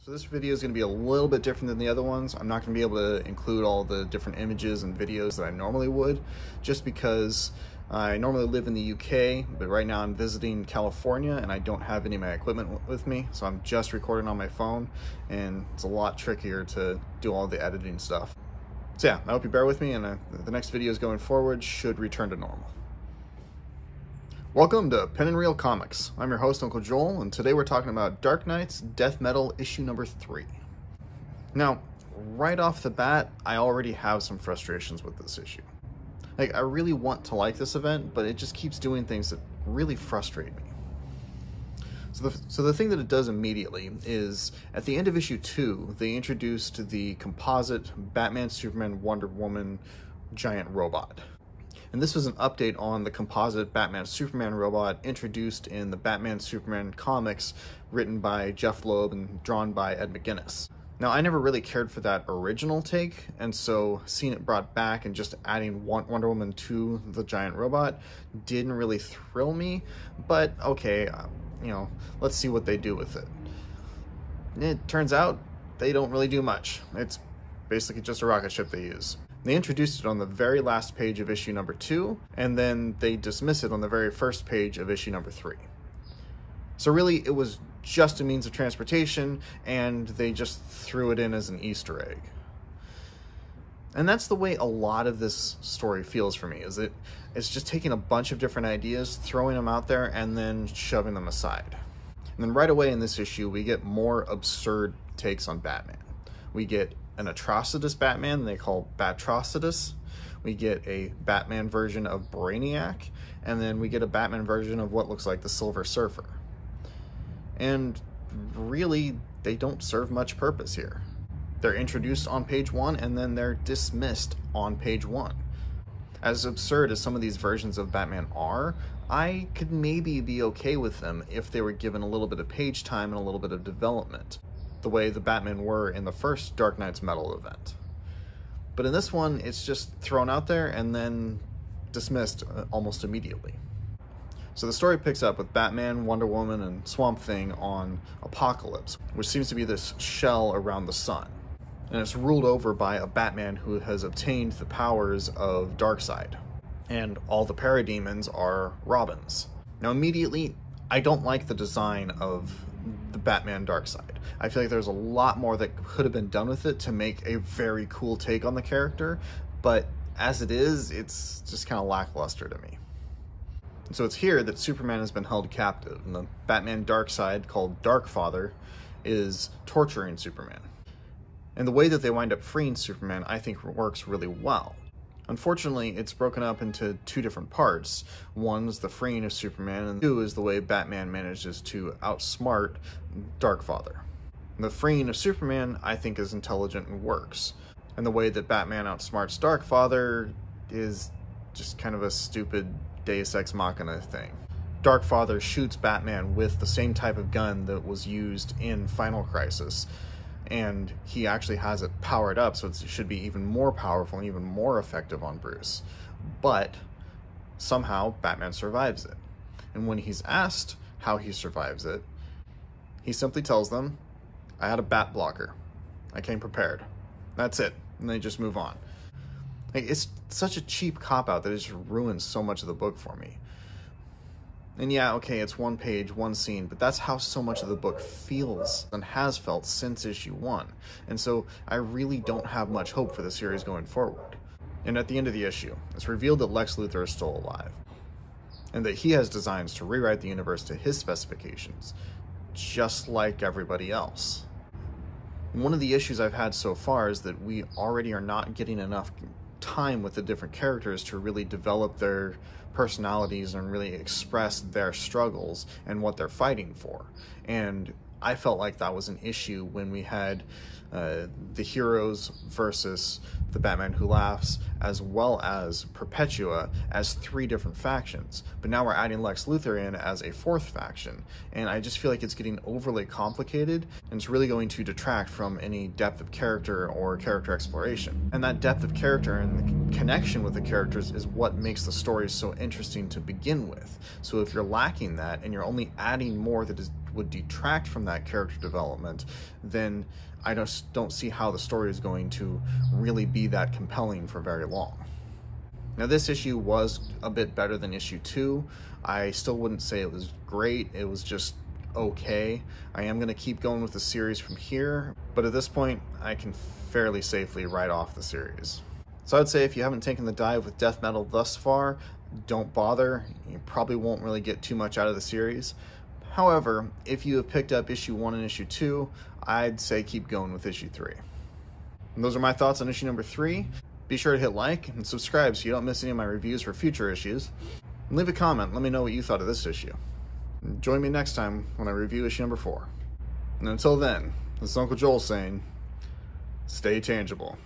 So this video is going to be a little bit different than the other ones. I'm not going to be able to include all the different images and videos that I normally would, just because I normally live in the UK, but right now I'm visiting California and I don't have any of my equipment with me, so I'm just recording on my phone, and it's a lot trickier to do all the editing stuff. So yeah, I hope you bear with me, and the next videos going forward should return to normal. Welcome to Pen and Reel Comics. I'm your host, Uncle Joel, and today we're talking about Dark Knight's Death Metal issue number 3. Now, right off the bat, I already have some frustrations with this issue. Like, I really want to like this event, but it just keeps doing things that really frustrate me. So the thing that it does immediately is, at the end of issue 2, they introduced the composite Batman, Superman, Wonder Woman giant robot. And this was an update on the composite Batman Superman robot introduced in the Batman Superman comics written by Jeff Loeb and drawn by Ed McGuinness. Now, I never really cared for that original take, and so seeing it brought back and just adding Wonder Woman to the giant robot didn't really thrill me, but okay, let's see what they do with it. And it turns out they don't really do much. It's basically just a rocket ship they use. They introduced it on the very last page of issue number 2, and then they dismiss it on the very first page of issue number 3. So really, it was just a means of transportation, and they just threw it in as an Easter egg. And that's the way a lot of this story feels for me, is it's just taking a bunch of different ideas, throwing them out there, and then shoving them aside. And then right away in this issue, we get more absurd takes on Batman. We get an Atrocitus Batman they call Batrocitus. We get a Batman version of Brainiac, and then we get a Batman version of what looks like the Silver Surfer. And really, they don't serve much purpose here. They're introduced on page 1, and then they're dismissed on page 1. As absurd as some of these versions of Batman are, I could maybe be okay with them if they were given a little bit of page time and a little bit of development, the way the Batman were in the first Dark Knight's Metal event. But in this one, it's just thrown out there and then dismissed almost immediately. So the story picks up with Batman, Wonder Woman, and Swamp Thing on Apokolips, which seems to be this shell around the sun. And it's ruled over by a Batman who has obtained the powers of Darkseid. And all the parademons are Robins. Now immediately, I don't like the design of the Batman Darkseid. I feel like there's a lot more that could have been done with it to make a very cool take on the character, but as it is, it's just kind of lackluster to me. And so it's here that Superman has been held captive, and the Batman Darkseid, called Darkfather, is torturing Superman. And the way that they wind up freeing Superman, I think, works really well. Unfortunately, it's broken up into 2 different parts. One's the freeing of Superman, and 2 is the way Batman manages to outsmart Darkfather. The freeing of Superman, I think, is intelligent and works. And the way that Batman outsmarts Darkfather is just kind of a stupid Deus Ex Machina thing. Darkfather shoots Batman with the same type of gun that was used in Final Crisis, and he actually has it powered up, so it should be even more powerful and even more effective on Bruce. But somehow Batman survives it. And when he's asked how he survives it, he simply tells them, "I had a bat blocker. I came prepared." That's it. And they just move on. Like, it's such a cheap cop-out that it just ruins so much of the book for me. And yeah, okay, it's 1 page, 1 scene, but that's how so much of the book feels and has felt since issue 1. And so I really don't have much hope for the series going forward. And at the end of the issue, it's revealed that Lex Luthor is still alive, and that he has designs to rewrite the universe to his specifications, just like everybody else. One of the issues I've had so far is that we already are not getting enough time with the different characters to really develop their personalities and really express their struggles and what they're fighting for. And I felt like that was an issue when we had the heroes versus the Batman Who Laughs, as well as Perpetua, as 3 different factions. But now we're adding Lex Luthor in as a 4th faction, and I just feel like it's getting overly complicated, and it's really going to detract from any depth of character or character exploration. And that depth of character and the connection with the characters is what makes the story so interesting to begin with. So if you're lacking that, and you're only adding more that is would detract from that character development, then I just don't see how the story is going to really be that compelling for very long. Now, this issue was a bit better than issue 2. I still wouldn't say it was great. It was just okay. I am going to keep going with the series from here, but at this point, I can fairly safely write off the series. So I'd say if you haven't taken the dive with death metal thus far, don't bother. You probably won't really get too much out of the series. However, if you have picked up issue 1 and issue 2, I'd say keep going with issue 3. And those are my thoughts on issue number 3. Be sure to hit like and subscribe so you don't miss any of my reviews for future issues. And leave a comment, let me know what you thought of this issue. And join me next time when I review issue number 4. And until then, this is Uncle Joel saying, stay tangible.